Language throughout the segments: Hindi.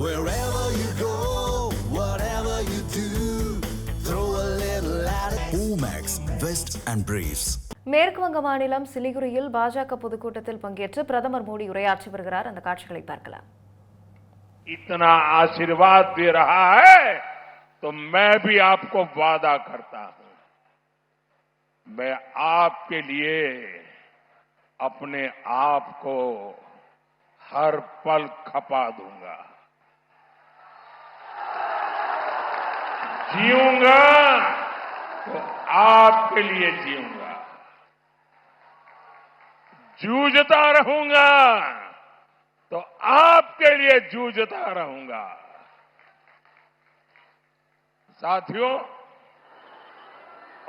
Wherever you go, whatever you do, throw a little at it. Omax, Vest and Briefs. மேற்கு வங்க மாநிலம் சிலிகுரியில் பாஜக பொதுக்கூட்டத்தில் பங்கேற்று பிரதமர் மோடி உரையாற்றி வருகிறார். அந்த காட்சிகளை பார்க்கலாம். इतना आशीर्वाद दे रहा है तो मैं भी आपको वादा करता हूं, मैं आपके लिए अपने आप को हर पल खपा दूंगा, जीऊंगा तो आपके लिए जीऊंगा, जूझता रहूंगा तो आपके लिए जूझता रहूंगा। साथियों,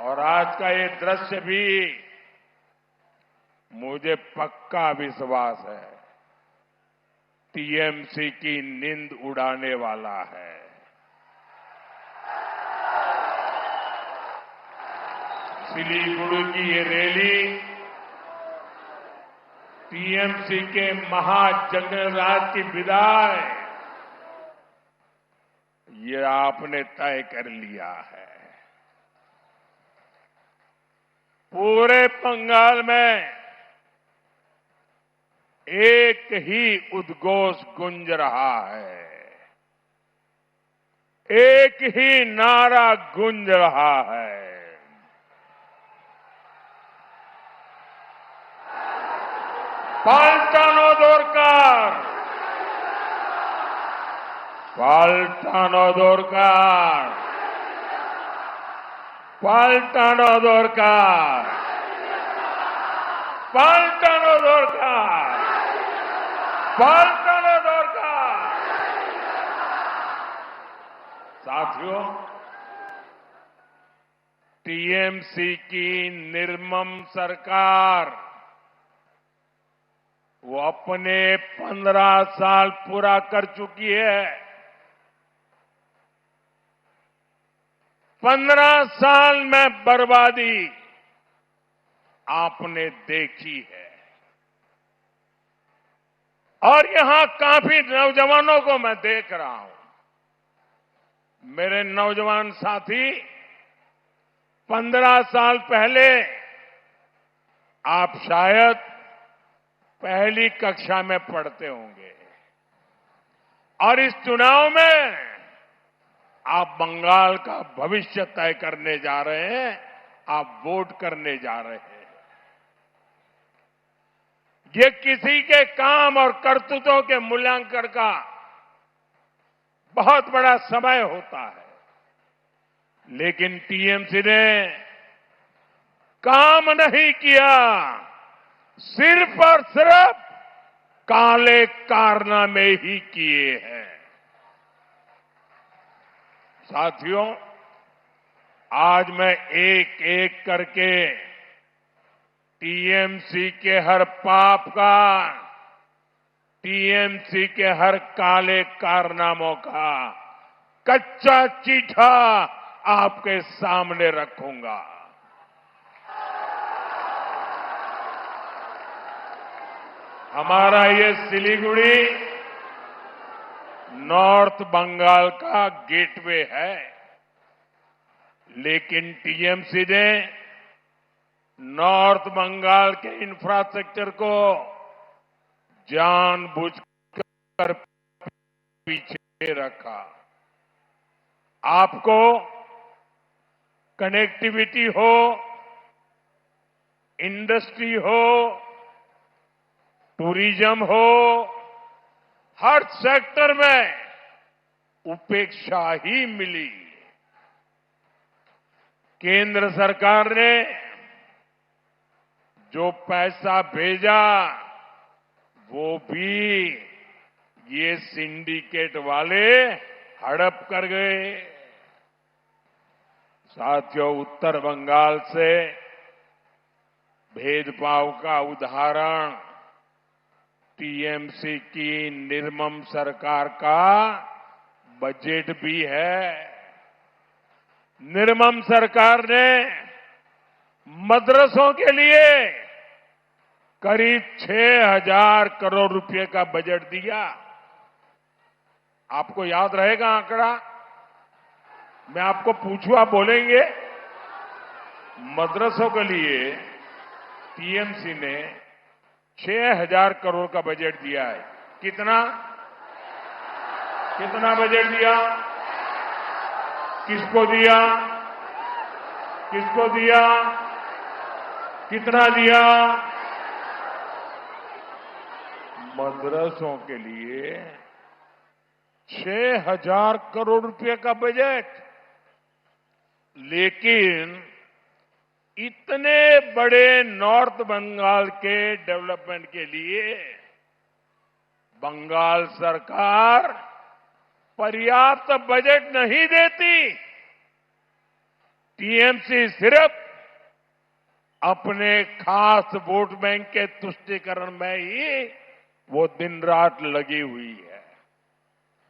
और आज का ये दृश्य भी मुझे पक्का विश्वास है टीएमसी की नींद उड़ाने वाला है। सिलीगुड़ी की ये रैली टीएमसी के महाजनराज की विदाई ये आपने तय कर लिया है। पूरे बंगाल में एक ही उद्घोष गूंज रहा है, एक ही नारा गूंज रहा है, पाल्टानो दोरकार, पाल्टानो दोरकार, पाल्टानो दोरकार, पाल्टानो दोरकार, पाल्टानो दोरकार। साथियों, टीएमसी की निर्मम सरकार वो अपने 15 साल पूरा कर चुकी है। 15 साल में बर्बादी आपने देखी है, और यहां काफी नौजवानों को मैं देख रहा हूं। मेरे नौजवान साथी 15 साल पहले आप शायद पहली कक्षा में पढ़ते होंगे, और इस चुनाव में आप बंगाल का भविष्य तय करने जा रहे हैं, आप वोट करने जा रहे हैं। ये किसी के काम और करतूतों के मूल्यांकन का बहुत बड़ा समय होता है, लेकिन टीएमसी ने काम नहीं किया, सिर्फ और सिर्फ काले कारनामे ही किए हैं। साथियों, आज मैं एक एक करके टीएमसी के हर पाप का, टीएमसी के हर काले कारनामों का कच्चा चिट्ठा आपके सामने रखूंगा। हमारा ये सिलीगुड़ी नॉर्थ बंगाल का गेटवे है, लेकिन टीएमसी ने नॉर्थ बंगाल के इंफ्रास्ट्रक्चर को जानबूझकर पीछे रखा। आपको कनेक्टिविटी हो, इंडस्ट्री हो, टूरिज्म हो, हर सेक्टर में उपेक्षा ही मिली। केंद्र सरकार ने जो पैसा भेजा वो भी ये सिंडिकेट वाले हड़प कर गए। साथियों, उत्तर बंगाल से भेदभाव का उदाहरण टीएमसी की निर्मम सरकार का बजट भी है। निर्मम सरकार ने मदरसों के लिए करीब 6,000 करोड़ रुपए का बजट दिया। आपको याद रहेगा आंकड़ा? मैं आपको पूछूं, आप बोलेंगे? मदरसों के लिए टीएमसी ने 6,000 करोड़ का बजट दिया है। कितना कितना बजट दिया? किसको दिया? किसको दिया? कितना दिया? मदरसों के लिए 6,000 करोड़ रुपए का बजट। लेकिन इतने बड़े नॉर्थ बंगाल के डेवलपमेंट के लिए बंगाल सरकार पर्याप्त बजट नहीं देती। टीएमसी सिर्फ अपने खास वोट बैंक के तुष्टीकरण में ही वो दिन रात लगी हुई है।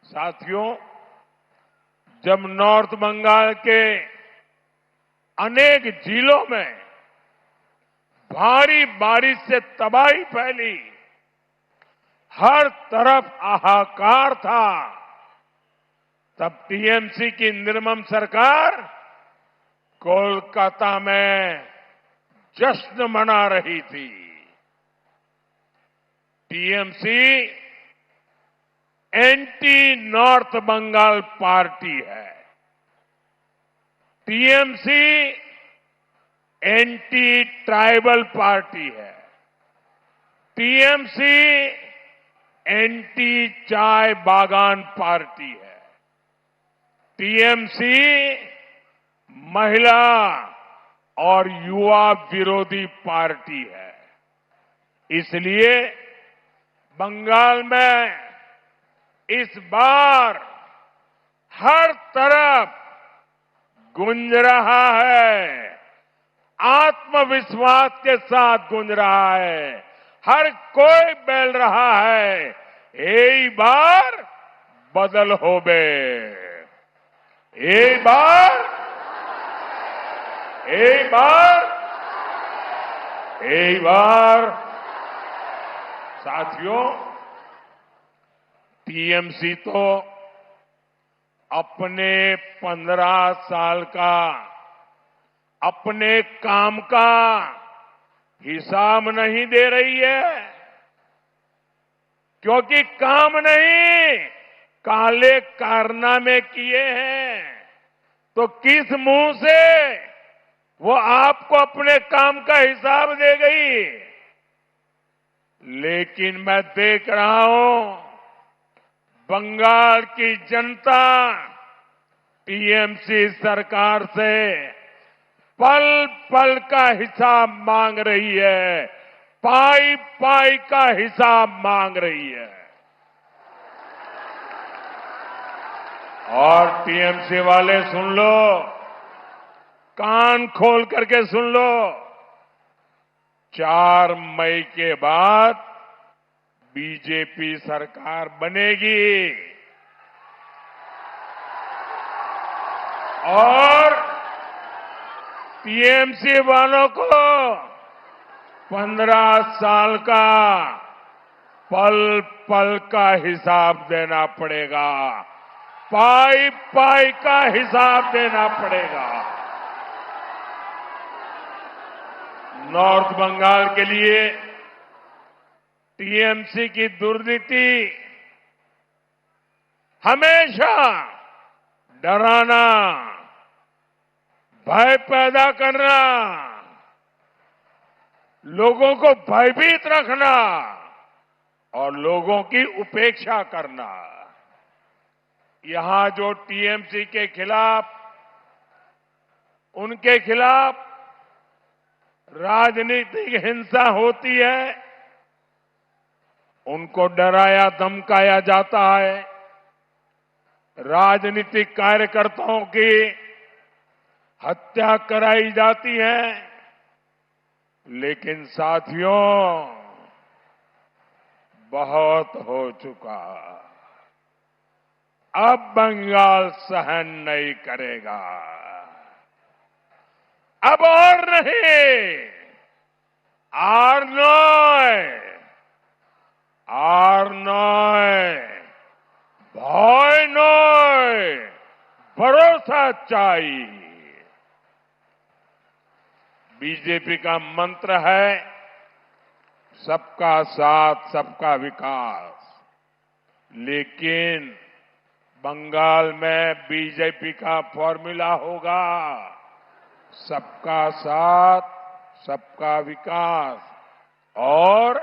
साथियों, जब नॉर्थ बंगाल के अनेक जिलों में भारी बारिश से तबाही फैली, हर तरफ हाहाकार था, तब टीएमसी की निर्मम सरकार कोलकाता में जश्न मना रही थी। TMC anti north Bengal party है। टीएमसी एंटी ट्राइबल पार्टी है। टीएमसी एंटी चाय बागान पार्टी है। टीएमसी महिला और युवा विरोधी पार्टी है। इसलिए बंगाल में इस बार हर तरफ गूंज रहा है, आत्मविश्वास के साथ गूंज रहा है। हर कोई बोल रहा है, एक बार बदल होबे, एक बार, एक बार, एक बार। साथियों, टीएमसी तो अपने 15 साल का अपने काम का हिसाब नहीं दे रही है, क्योंकि काम नहीं, काले कारनामे किए हैं। तो किस मुंह से वो आपको अपने काम का हिसाब दे गई? लेकिन मैं देख रहा हूं, बंगाल की जनता टीएमसी सरकार से पल पल का हिसाब मांग रही है, पाई पाई का हिसाब मांग रही है। और टीएमसी वाले सुन लो, कान खोल करके सुन लो, 4 मई के बाद बीजेपी सरकार बनेगी और टीएमसी वालों को 15 साल का पल पल का हिसाब देना पड़ेगा, पाई पाई का हिसाब देना पड़ेगा। नॉर्थ बंगाल के लिए टीएमसी की दुर्नीति हमेशा डराना, भय पैदा करना, लोगों को भयभीत रखना और लोगों की उपेक्षा करना। यहां जो टीएमसी के खिलाफ, उनके खिलाफ राजनीतिक हिंसा होती है, उनको डराया धमकाया जाता है, राजनीतिक कार्यकर्ताओं की हत्या कराई जाती है। लेकिन साथियों, बहुत हो चुका, अब बंगाल सहन नहीं करेगा, अब और नहीं, आर नॉय भय नय भरोसा चाहिए। बीजेपी का मंत्र है सबका साथ सबका विकास, लेकिन बंगाल में बीजेपी का फॉर्मूला होगा सबका साथ सबका विकास और